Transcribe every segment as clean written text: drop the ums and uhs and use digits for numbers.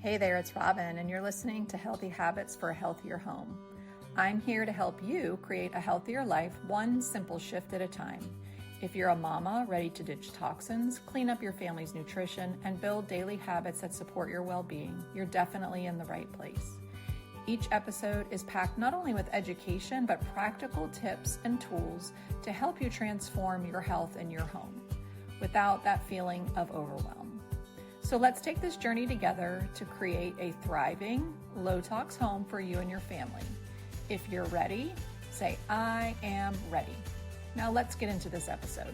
Hey there, it's Robin, and you're listening to Healthy Habits for a Healthier Home. I'm here to help you create a healthier life, one simple shift at a time. If you're a mama ready to ditch toxins, clean up your family's nutrition, and build daily habits that support your well-being, you're definitely in the right place. Each episode is packed not only with education, but practical tips and tools to help you transform your health and your home without that feeling of overwhelm. So let's take this journey together to create a thriving, low-tox home for you and your family. If you're ready, say, I am ready. Now let's get into this episode.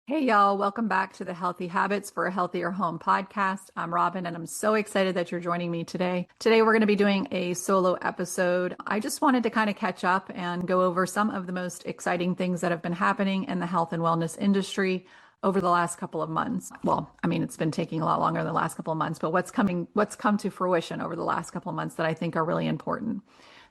Hey y'all, welcome back to the Healthy Habits for a Healthier Home podcast. I'm Robin and I'm so excited that you're joining me today. Today we're going to be doing a solo episode. I just wanted to kind of catch up and go over some of the most exciting things that have been happening in the health and wellness industry over the last couple of months. Well, I mean, it's been taking a lot longer than the last couple of months, but what's come to fruition over the last couple of months that I think are really important.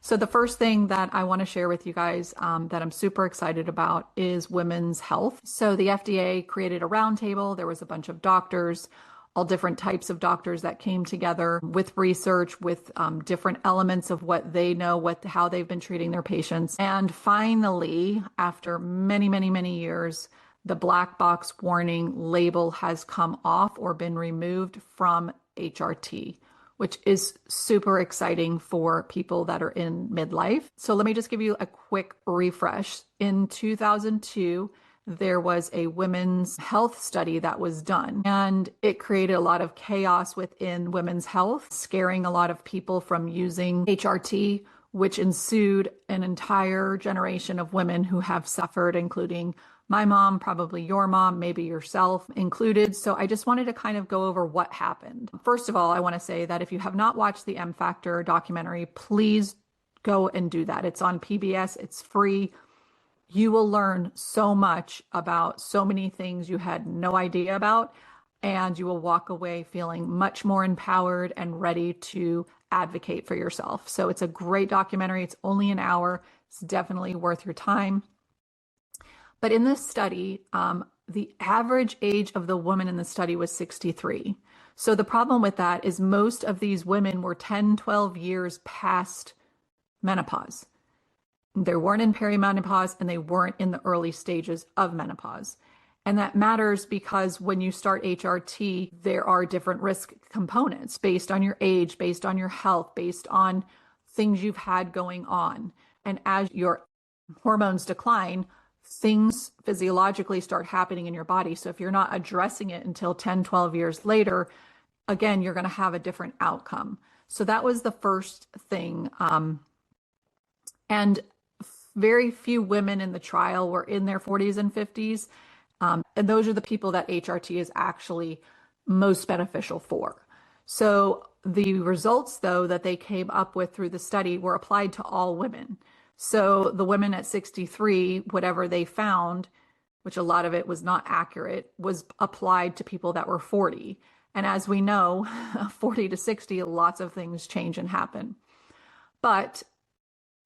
So the first thing that I want to share with you guys that I'm super excited about is women's health. So the FDA created a roundtable. There was a bunch of doctors, all different types of doctors that came together with research, with different elements of what they know, how they've been treating their patients. And finally, after many, many, many years, the black box warning label has come off or been removed from HRT, which is super exciting for people that are in midlife. So let me just give you a quick refresh. In 2002, there was a women's health study that was done, and it created a lot of chaos within women's health, scaring a lot of people from using HRT, which ensued an entire generation of women who have suffered, including my mom, probably your mom, maybe yourself included. So I just wanted to kind of go over what happened. First of all, I want to say that if you have not watched the M Factor documentary, please go and do that. It's on PBS. It's free. You will learn so much about so many things you had no idea about, and you will walk away feeling much more empowered and ready to advocate for yourself. So it's a great documentary. It's only an hour. It's definitely worth your time. But in this study, the average age of the woman in the study was 63. So the problem with that is most of these women were 10, 12 years past menopause. They weren't in perimenopause and they weren't in the early stages of menopause. And that matters because when you start HRT, there are different risk components based on your age, based on your health, based on things you've had going on. And as your hormones decline, things physiologically start happening in your body. So if you're not addressing it until 10, 12 years later, again, you're going to have a different outcome. So that was the first thing. And very few women in the trial were in their 40s and 50s. And those are the people that HRT is actually most beneficial for. So the results, though, that they came up with through the study were applied to all women. So the women at 63, whatever they found, which a lot of it was not accurate, was applied to people that were 40. And as we know, 40 to 60, lots of things change and happen. But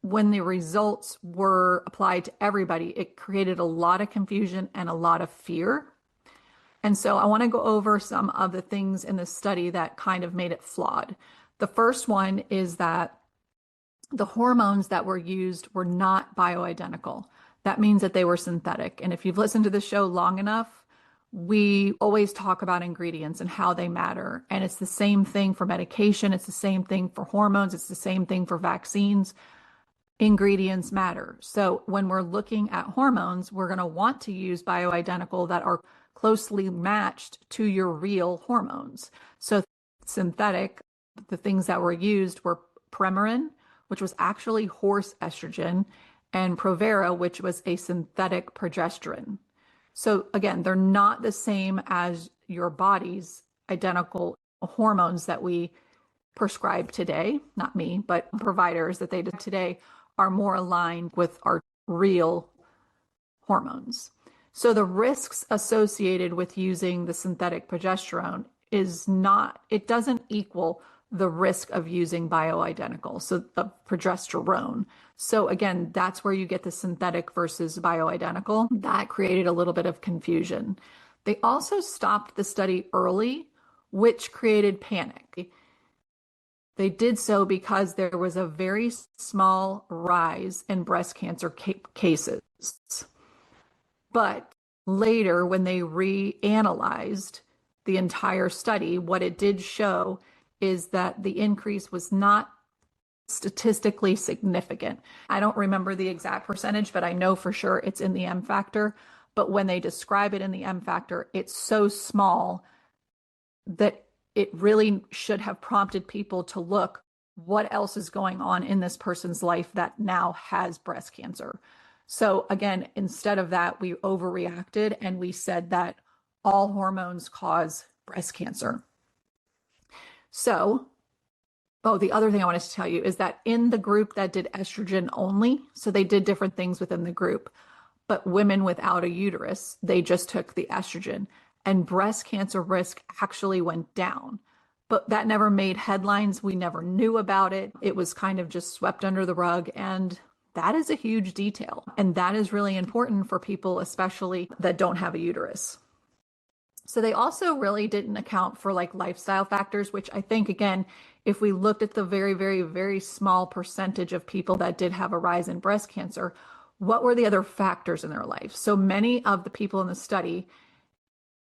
when the results were applied to everybody, it created a lot of confusion and a lot of fear. And so I want to go over some of the things in this study that kind of made it flawed. The first one is that the hormones that were used were not bioidentical. That means that they were synthetic. And if you've listened to the show long enough, we always talk about ingredients and how they matter. And it's the same thing for medication. It's the same thing for hormones. It's the same thing for vaccines. Ingredients matter. So when we're looking at hormones, we're going to want to use bioidentical that are closely matched to your real hormones. So synthetic, the things that were used were Premarin, which was actually horse estrogen, and Provera, which was a synthetic progesterone. So again, they're not the same as your body's identical hormones that we prescribe today. Not me, but providers that they do today are more aligned with our real hormones. So the risks associated with using the synthetic progesterone it doesn't equal the risk of using bioidentical, so of progesterone. So again, that's where you get the synthetic versus bioidentical. That created a little bit of confusion. They also stopped the study early, which created panic. They did so because there was a very small rise in breast cancer cases. But later, when they reanalyzed the entire study, what it did show is that the increase was not statistically significant. I don't remember the exact percentage, but I know for sure it's in the M factor. But when they describe it in the M factor, it's so small that it really should have prompted people to look what else is going on in this person's life that now has breast cancer. So again, instead of that, we overreacted and we said that all hormones cause breast cancer. So, the other thing I wanted to tell you is that in the group that did estrogen only, so they did different things within the group, but women without a uterus, they just took the estrogen, and breast cancer risk actually went down. But that never made headlines. We never knew about it. It was kind of just swept under the rug. And that is a huge detail. And that is really important for people, especially that don't have a uterus. So they also really didn't account for like lifestyle factors, which I think, again, if we looked at the very, very, very small percentage of people that did have a rise in breast cancer, what were the other factors in their life? So many of the people in the study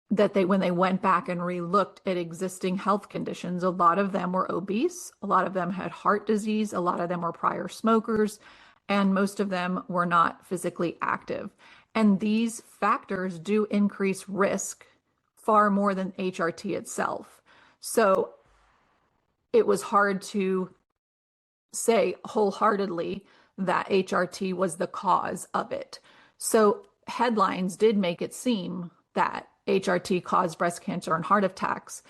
that when they went back and re-looked at existing health conditions, a lot of them were obese, a lot of them had heart disease, a lot of them were prior smokers, and most of them were not physically active. And these factors do increase risk far more than HRT itself. So it was hard to say wholeheartedly that HRT was the cause of it. So headlines did make it seem that HRT caused breast cancer and heart attacks,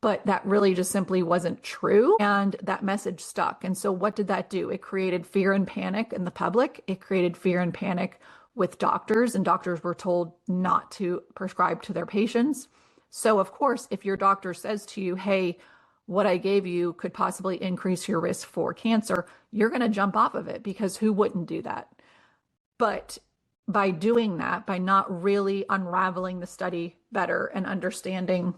but that really just simply wasn't true. And that message stuck. And so what did that do? It created fear and panic in the public. It created fear and panic with doctors, and doctors were told not to prescribe to their patients. So of course, if your doctor says to you, hey, what I gave you could possibly increase your risk for cancer, you're going to jump off of it, because who wouldn't do that? But by doing that, by not really unraveling the study better and understanding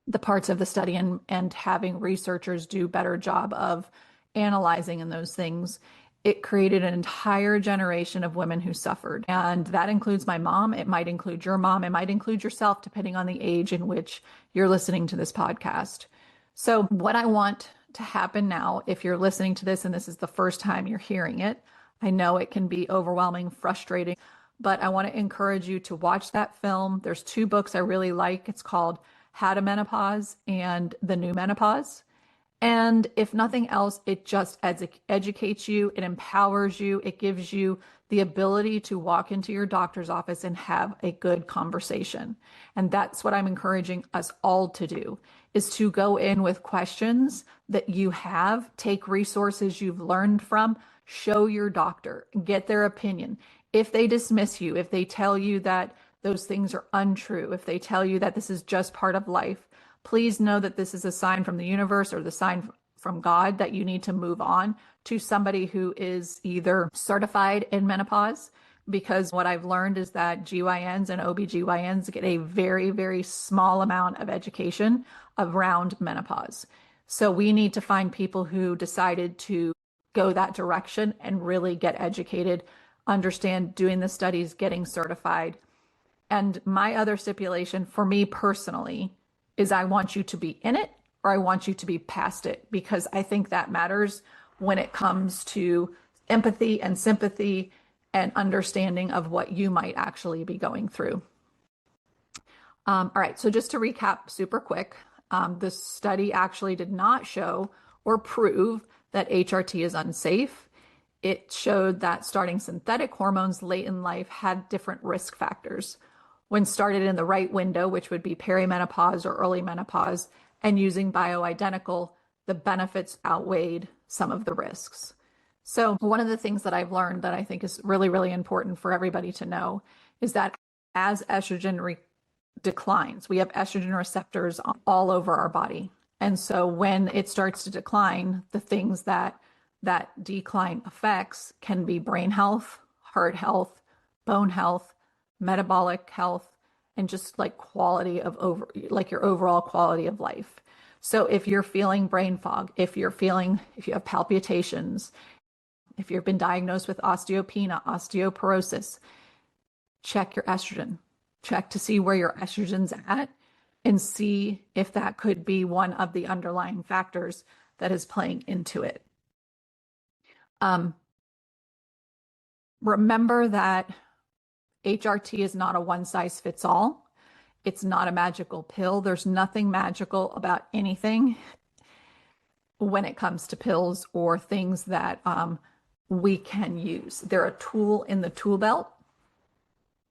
the parts of the study and having researchers do a better job of analyzing in those things, it created an entire generation of women who suffered. And that includes my mom. It might include your mom. It might include yourself, depending on the age in which you're listening to this podcast. So what I want to happen now, if you're listening to this and this is the first time you're hearing it, I know it can be overwhelming, frustrating, but I want to encourage you to watch that film. There's 2 books I really like. It's called How to Menopause and The New Menopause. And if nothing else, it just educates you, it empowers you, it gives you the ability to walk into your doctor's office and have a good conversation. And that's what I'm encouraging us all to do, is to go in with questions that you have, take resources you've learned from, show your doctor, get their opinion. If they dismiss you, if they tell you that those things are untrue, if they tell you that this is just part of life, please know that this is a sign from the universe or the sign from God that you need to move on to somebody who is either certified in menopause, because what I've learned is that GYNs and OBGYNs get a very, very small amount of education around menopause. So we need to find people who decided to go that direction and really get educated, understand doing the studies, getting certified. And my other stipulation for me personally is I want you to be in it or I want you to be past it, because I think that matters when it comes to empathy and sympathy and understanding of what you might actually be going through. All right, so just to recap super quick, the study actually did not show or prove that HRT is unsafe. It showed that starting synthetic hormones late in life had different risk factors. When started in the right window, which would be perimenopause or early menopause, and using bioidentical, the benefits outweighed some of the risks. So one of the things that I've learned that I think is really, really important for everybody to know is that as estrogen declines, we have estrogen receptors all over our body. And so when it starts to decline, the things that decline affects can be brain health, heart health, bone health, metabolic health, and just like quality of like your overall quality of life. So if you're feeling brain fog, if you have palpitations, if you've been diagnosed with osteopenia, osteoporosis, check your estrogen. Check to see where your estrogen's at and see if that could be one of the underlying factors that is playing into it. Remember that HRT is not a one size fits all. It's not a magical pill. There's nothing magical about anything when it comes to pills or things that we can use. They're a tool in the tool belt.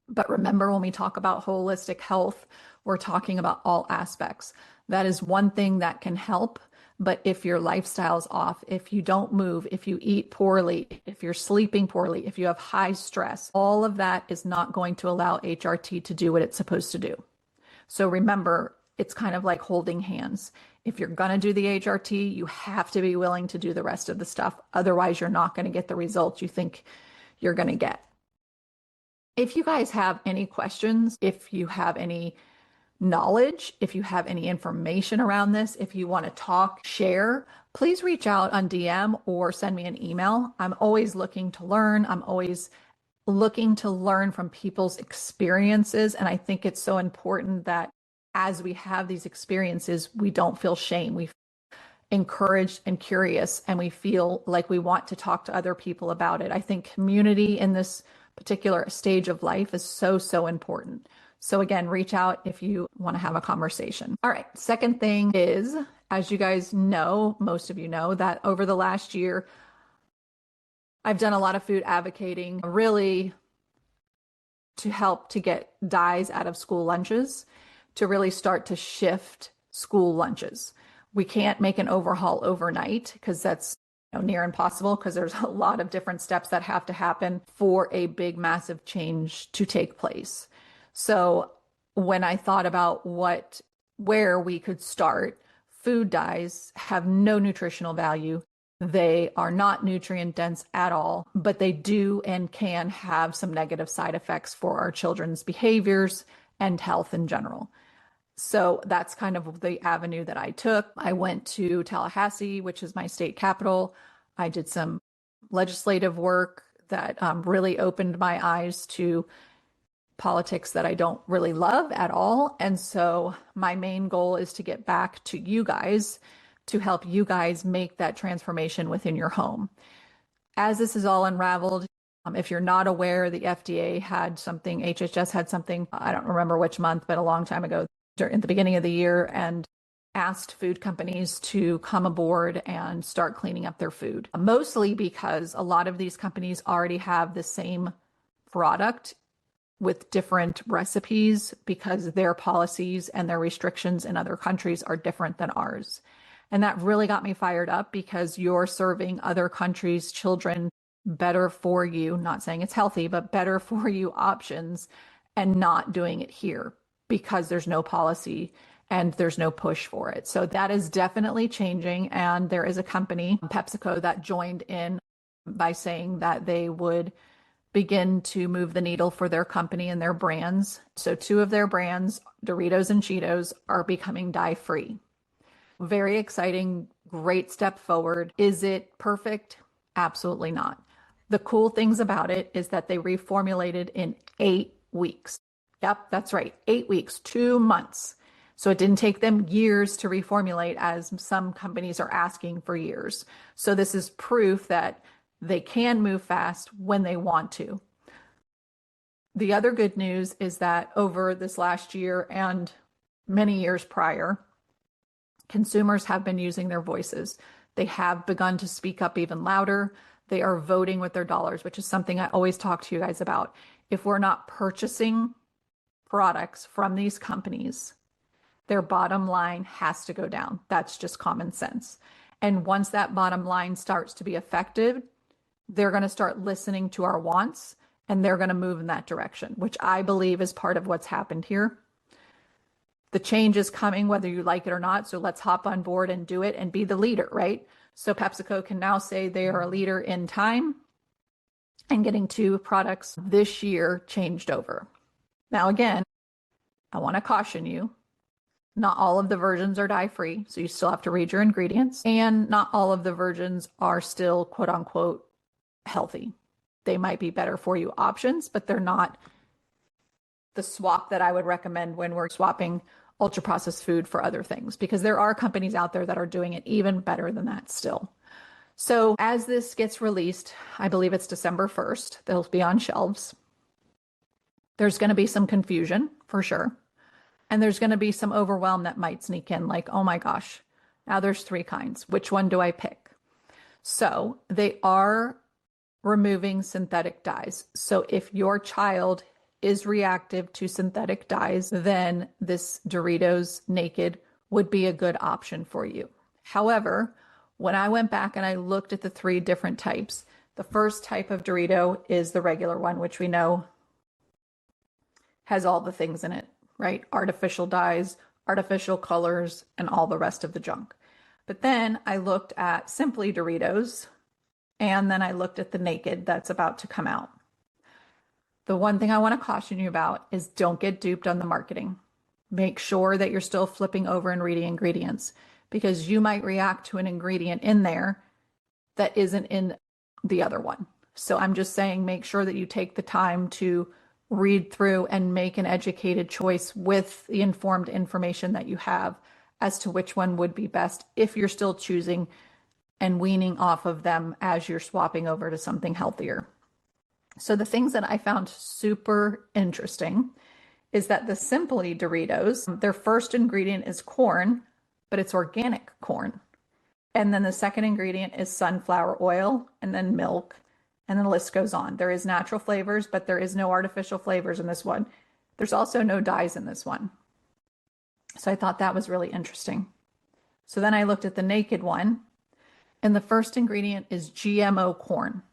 But remember, when we talk about holistic health, we're talking about all aspects. That is one thing that can help. But if your lifestyle's off, if you don't move, if you eat poorly, if you're sleeping poorly, if you have high stress, all of that is not going to allow HRT to do what it's supposed to do. So remember, it's kind of like holding hands. If you're going to do the HRT, you have to be willing to do the rest of the stuff. Otherwise, you're not going to get the results you think you're going to get. If you guys have any questions, if you have any knowledge, if you have any information around this, if you want to talk, share, please reach out on DM or send me an email. I'm always looking to learn. I'm always looking to learn from people's experiences. And I think it's so important that as we have these experiences, we don't feel shame. We feel encouraged and curious, and we feel like we want to talk to other people about it. I think community in this particular stage of life is so, so important. So again, reach out if you want to have a conversation. All right. Second thing is, as you guys know, most of you know that over the last year, I've done a lot of food advocating, really to help to get dyes out of school lunches, to really start to shift school lunches. We can't make an overhaul overnight because that's near impossible, because there's a lot of different steps that have to happen for a big, massive change to take place. So when I thought about where we could start, food dyes have no nutritional value. They are not nutrient dense at all, but they do and can have some negative side effects for our children's behaviors and health in general. So that's kind of the avenue that I took. I went to Tallahassee, which is my state capital. I did some legislative work that really opened my eyes to politics that I don't really love at all. And so my main goal is to get back to you guys to help you guys make that transformation within your home. As this is all unraveled, if you're not aware, the FDA had something, HHS had something, I don't remember which month, but a long time ago, at the beginning of the year, and asked food companies to come aboard and start cleaning up their food. Mostly because a lot of these companies already have the same product with different recipes, because their policies and their restrictions in other countries are different than ours. And that really got me fired up, because you're serving other countries' children better for you, not saying it's healthy, but better for you options, and not doing it here because there's no policy and there's no push for it. So that is definitely changing. And there is a company, PepsiCo, that joined in by saying that they would begin to move the needle for their company and their brands. So 2 of their brands, Doritos and Cheetos, are becoming dye-free. Very exciting, great step forward. Is it perfect? Absolutely not. The cool things about it is that they reformulated in 8 weeks. Yep, that's right. 8 weeks, 2 months. So it didn't take them years to reformulate, as some companies are asking for years. So this is proof that they can move fast when they want to. The other good news is that over this last year and many years prior, consumers have been using their voices. They have begun to speak up even louder. They are voting with their dollars, which is something I always talk to you guys about. If we're not purchasing products from these companies, their bottom line has to go down. That's just common sense. And once that bottom line starts to be effective, they're going to start listening to our wants, and they're going to move in that direction, which I believe is part of what's happened here. the change is coming, whether you like it or not. So let's hop on board and do it and be the leader, right? So PepsiCo can now say they are a leader in time and getting 2 products this year changed over. Now, again, I want to caution you, not all of the versions are dye-free, so you still have to read your ingredients, and not all of the versions are still quote unquote healthy. They might be better for you options, but they're not the swap that I would recommend when we're swapping ultra processed food for other things, because there are companies out there that are doing it even better than that still. So as this gets released, I believe it's December 1st, they'll be on shelves. There's going to be some confusion for sure. And there's going to be some overwhelm that might sneak in, like, oh my gosh, now there's 3 kinds. Which one do I pick? So they are removing synthetic dyes. So if your child is reactive to synthetic dyes, then this Doritos Naked would be a good option for you. However, when I went back and I looked at the 3 different types, the first type of Dorito is the regular one, which we know has all the things in it, right? Artificial dyes, artificial colors, and all the rest of the junk. But then I looked at Simply Doritos, and then I looked at the Naked that's about to come out. The one thing I want to caution you about is don't get duped on the marketing. Make sure that you're still flipping over and reading ingredients, because you might react to an ingredient in there that isn't in the other one. So I'm just saying, make sure that you take the time to read through and make an educated choice with the informed information that you have as to which one would be best if you're still choosing and weaning off of them as you're swapping over to something healthier. So the things that I found super interesting is that the Simply Doritos, their first ingredient is corn, but it's organic corn. And then the second ingredient is sunflower oil, and then milk, and then the list goes on. There is natural flavors, but there is no artificial flavors in this one. There's also no dyes in this one. So I thought that was really interesting. So then I looked at the Naked one, and the first ingredient is GMO corn.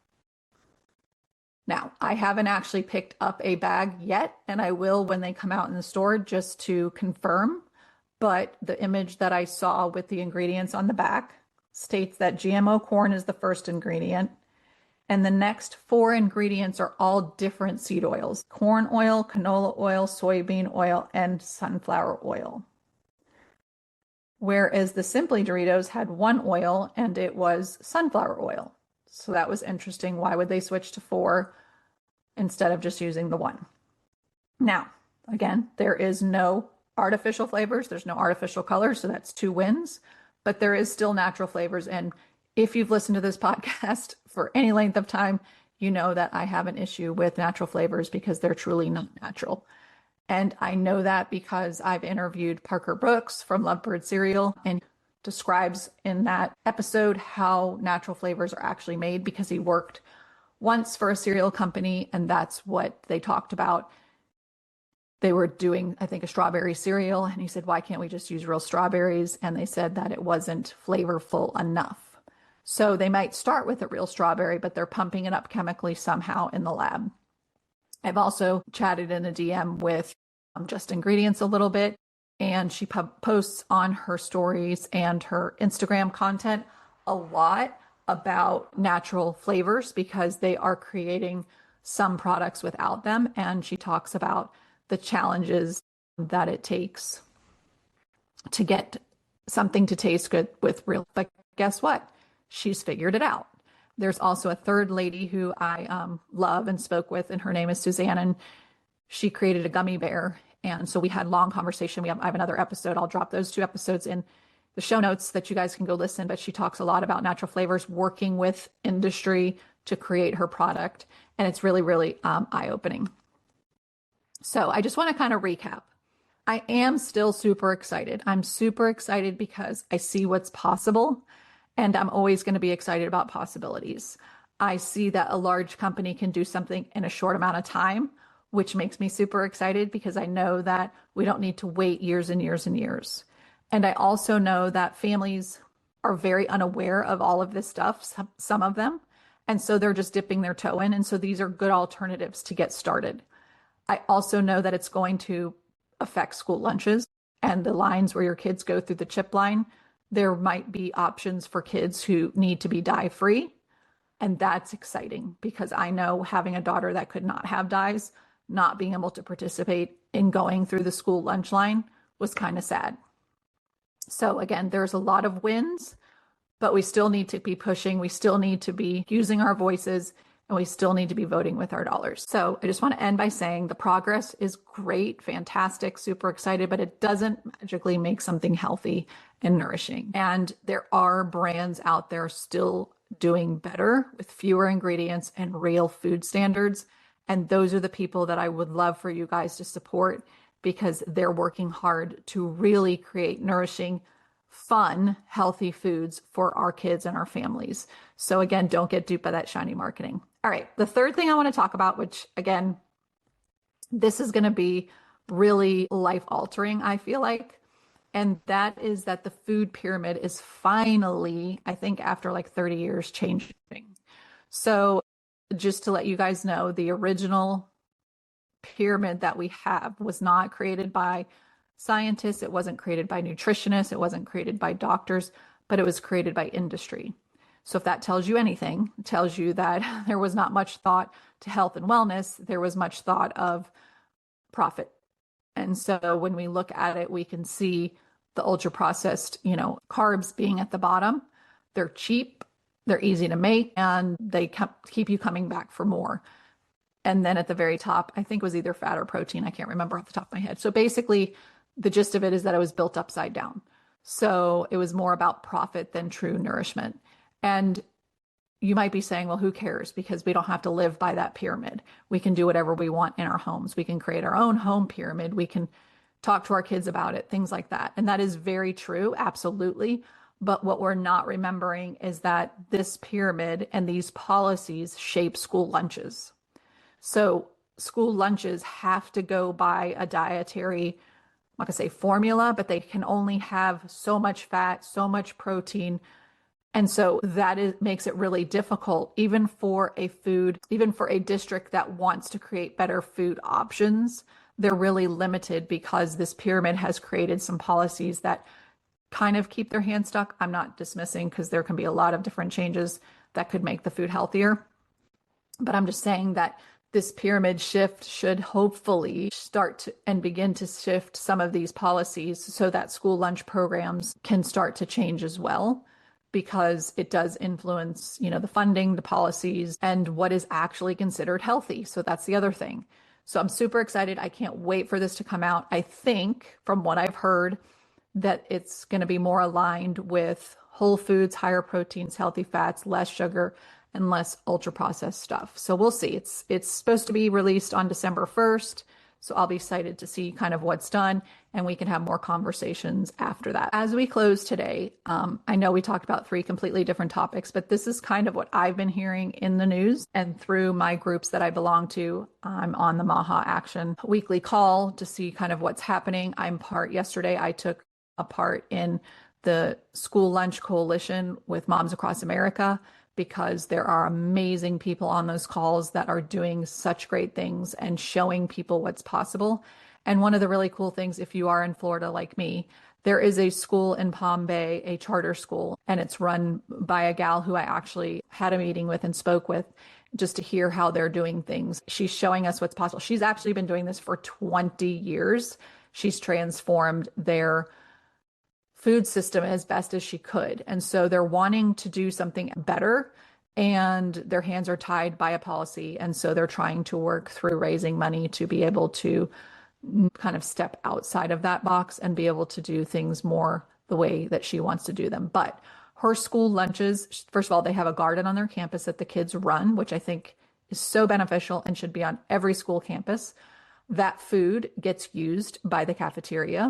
Now, I haven't actually picked up a bag yet, and I will when they come out in the store just to confirm. But the image that I saw with the ingredients on the back states that GMO corn is the first ingredient. And the next 4 ingredients are all different seed oils: corn oil, canola oil, soybean oil, and sunflower oil. Whereas the Simply Doritos had 1 oil and it was sunflower oil. So that was interesting. Why would they switch to 4 instead of just using the 1? Now, again, there is no artificial flavors. There's no artificial colors. So that's 2 wins, but there is still natural flavors. And if you've listened to this podcast for any length of time, you know that I have an issue with natural flavors because they're truly not natural. And I know that because I've interviewed Parker Brooks from Lovebird Cereal, and describes in that episode how natural flavors are actually made, because he worked once for a cereal company and that's what they talked about. They were doing, I think, a strawberry cereal, and he said, why can't we just use real strawberries? And they said that it wasn't flavorful enough. So they might start with a real strawberry, but they're pumping it up chemically somehow in the lab. I've also chatted in a DM with Just Ingredients a little bit, and she posts on her stories and her Instagram content a lot about natural flavors because they are creating some products without them. And she talks about the challenges that it takes to get something to taste good with real. But guess what? She's figured it out. There's also a third lady who I love and spoke with, and her name is Suzanne, and she created a gummy bear. And so we had long conversation. I have another episode. I'll drop those 2 episodes in the show notes that you guys can go listen. But she talks a lot about natural flavors, working with industry to create her product. And it's really, really eye-opening. So I just want to kind of recap. I am still super excited. I'm super excited because I see what's possible. And I'm always going to be excited about possibilities. I see that a large company can do something in a short amount of time, which makes me super excited because I know that we don't need to wait years and years and years. And I also know that families are very unaware of all of this stuff, some of them. And so they're just dipping their toe in. And so these are good alternatives to get started. I also know that it's going to affect school lunches. and the lines where your kids go through the chip line, there might be options for kids who need to be dye-free. And that's exciting because I know having a daughter that could not have dyes, not being able to participate in going through the school lunch line was kind of sad. So again, there's a lot of wins, but we still need to be pushing. We still need to be using our voices, and we still need to be voting with our dollars. So I just want to end by saying the progress is great, fantastic, super excited, but it doesn't magically make something healthy and nourishing. And there are brands out there still doing better with fewer ingredients and real food standards. And those are the people that I would love for you guys to support, because they're working hard to really create nourishing, fun, healthy foods for our kids and our families. So again, don't get duped by that shiny marketing. All right, the third thing I want to talk about, which again, this is going to be really life altering, I feel like. And that is that the food pyramid is finally, I think after like 30 years, changing. So just to let you guys know, the original pyramid that we have was not created by scientists. It wasn't created by nutritionists. It wasn't created by doctors, but it was created by industry. So if that tells you anything, it tells you that there was not much thought to health and wellness. There was much thought of profit. And so when we look at it, we can see the ultra processed, carbs being at the bottom. They're cheap, they're easy to make, and they keep you coming back for more. And then at the very top, I think it was either fat or protein. I can't remember off the top of my head. So basically, the gist of it is that it was built upside down. So it was more about profit than true nourishment. And you might be saying, well, who cares? Because we don't have to live by that pyramid. We can do whatever we want in our homes. We can create our own home pyramid. We can talk to our kids about it, things like that. And that is very true, absolutely. But what we're not remembering is that this pyramid and these policies shape school lunches. So school lunches have to go by a dietary, I'm not gonna say formula, but they can only have so much fat, so much protein. And so that makes it really difficult, even for a district that wants to create better food options. They're really limited because this pyramid has created some policies that kind of keep their hands stuck. I'm not dismissing, because there can be a lot of different changes that could make the food healthier. But I'm just saying that this pyramid shift should hopefully start to and begin to shift some of these policies so that school lunch programs can start to change as well, because it does influence, the funding, the policies, and what is actually considered healthy. So that's the other thing. So I'm super excited. I can't wait for this to come out. I think from what I've heard that it's going to be more aligned with whole foods, higher proteins, healthy fats, less sugar, and less ultra processed stuff. So we'll see. It's supposed to be released on December 1st. So I'll be excited to see kind of what's done, and we can have more conversations after that. As we close today, I know we talked about 3 completely different topics, but this is kind of what I've been hearing in the news and through my groups that I belong to. I'm on the Maha Action weekly call to see kind of what's happening. Yesterday I took a part in the School Lunch Coalition with Moms Across America, because there are amazing people on those calls that are doing such great things and showing people what's possible. And one of the really cool things, if you are in Florida like me, there is a school in Palm Bay, a charter school, and it's run by a gal who I actually had a meeting with and spoke with just to hear how they're doing things. She's showing us what's possible. She's actually been doing this for 20 years. She's transformed their food system as best as she could. And so they're wanting to do something better, and their hands are tied by a policy. And so they're trying to work through raising money to be able to kind of step outside of that box and be able to do things more the way that she wants to do them. But her school lunches, first of all, they have a garden on their campus that the kids run, which I think is so beneficial and should be on every school campus. That food gets used by the cafeteria.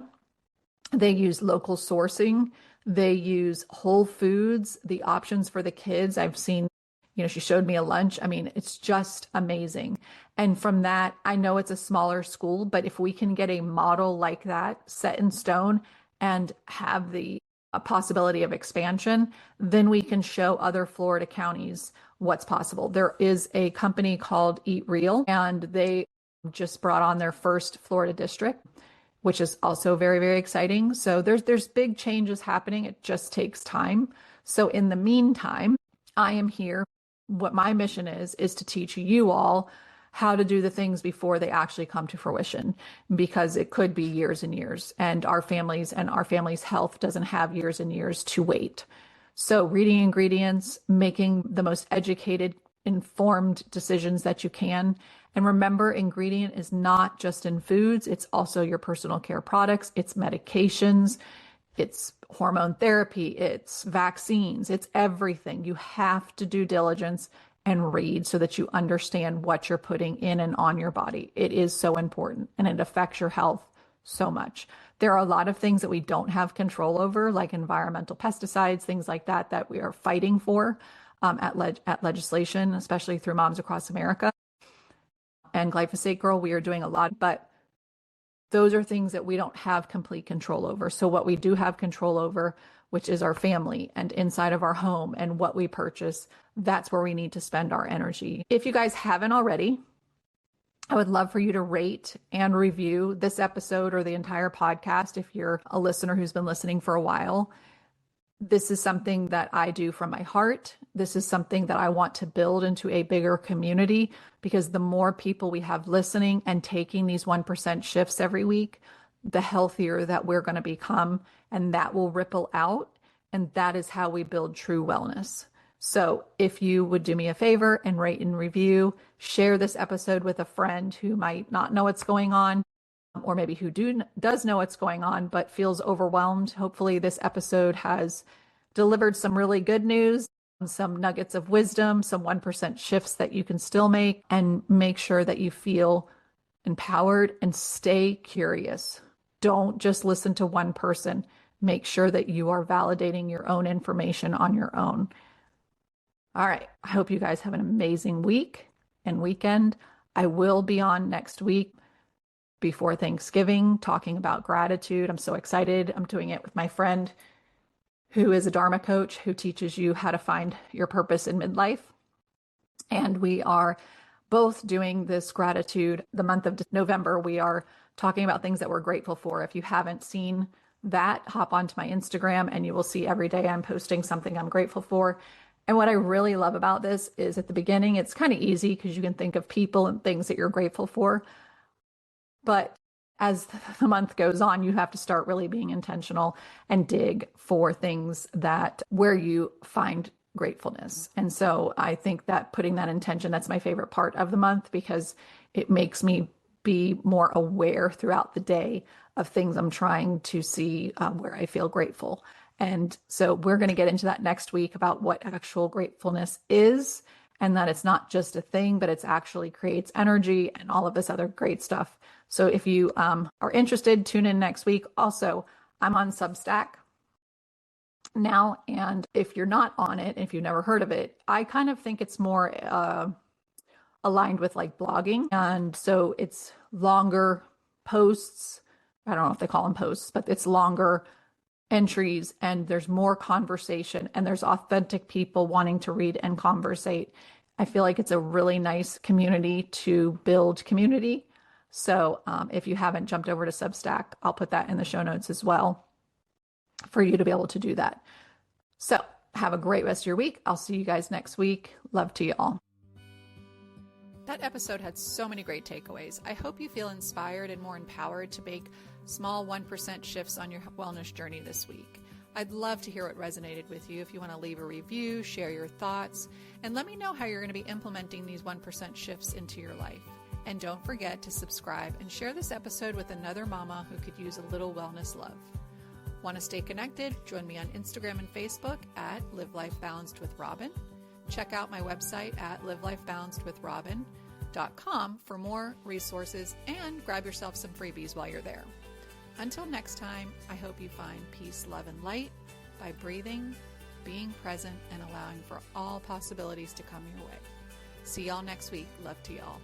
They use local sourcing. They use whole foods, the options for the kids. I've seen, she showed me a lunch. I mean, it's just amazing. And from that, I know it's a smaller school, but if we can get a model like that set in stone and have the possibility of expansion, then we can show other Florida counties what's possible. There is a company called Eat Real, and they just brought on their first Florida district. which is also very, very exciting. So there's big changes happening. It just takes time. So in the meantime, I am here. What my mission is to teach you all how to do the things before they actually come to fruition, because it could be years and years, and our families' health doesn't have years and years to wait. So reading ingredients, making the most educated, informed decisions that you can. And remember, ingredient is not just in foods, it's also your personal care products, it's medications, it's hormone therapy, it's vaccines, it's everything. You have to do diligence and read so that you understand what you're putting in and on your body. It is so important, and it affects your health so much. There are a lot of things that we don't have control over, like environmental pesticides, things like that, that we are fighting for at legislation, especially through Moms Across America. And glyphosate girl, we are doing a lot, but those are things that we don't have complete control over. So what we do have control over, which is our family and inside of our home and what we purchase, that's where we need to spend our energy. If you guys haven't already, I would love for you to rate and review this episode or the entire podcast if you're a listener who's been listening for a while. This is something that I do from my heart. This is something that I want to build into a bigger community, because the more people we have listening and taking these 1% shifts every week, the healthier that we're going to become, and that will ripple out. And that is how we build true wellness. So if you would do me a favor and rate and review, share this episode with a friend who might not know what's going on, or maybe who does know what's going on, but feels overwhelmed. Hopefully this episode has delivered some really good news, some nuggets of wisdom, some 1% shifts that you can still make, and make sure that you feel empowered and stay curious. Don't just listen to one person. Make sure that you are validating your own information on your own. All right. I hope you guys have an amazing week and weekend. I will be on next week before Thanksgiving talking about gratitude. I'm so excited. I'm doing it with my friend who is a Dharma coach who teaches you how to find your purpose in midlife. And we are both doing this gratitude. The month of November, we are talking about things that we're grateful for. If you haven't seen that, hop onto my Instagram and you will see every day I'm posting something I'm grateful for. And what I really love about this is at the beginning, it's kind of easy because you can think of people and things that you're grateful for. But as the month goes on, you have to start really being intentional and dig for things that where you find gratefulness. And so I think that putting that intention, that's my favorite part of the month, because it makes me be more aware throughout the day of things I'm trying to see where I feel grateful. And so we're going to get into that next week about what actual gratefulness is, and that it's not just a thing, but it's actually creates energy and all of this other great stuff. So if you are interested, tune in next week. Also, I'm on Substack now. And if you're not on it, if you've never heard of it, I kind of think it's more aligned with like blogging. And so it's longer posts. I don't know if they call them posts, but it's longer entries, and there's more conversation, and there's authentic people wanting to read and conversate. I feel like it's a really nice community to build community. So if you haven't jumped over to Substack, I'll put that in the show notes as well for you to be able to do that. So have a great rest of your week. I'll see you guys next week. Love to you all. That episode had so many great takeaways. I hope you feel inspired and more empowered to make small 1% shifts on your wellness journey this week. I'd love to hear what resonated with you. If you want to leave a review, share your thoughts, and let me know how you're going to be implementing these 1% shifts into your life. And don't forget to subscribe and share this episode with another mama who could use a little wellness love. Want to stay connected? Join me on Instagram and Facebook at Live Life Balanced with Robin. Check out my website at livelifebalancedwithrobin.com for more resources, and grab yourself some freebies while you're there. Until next time, I hope you find peace, love, and light by breathing, being present, and allowing for all possibilities to come your way. See y'all next week. Love to y'all.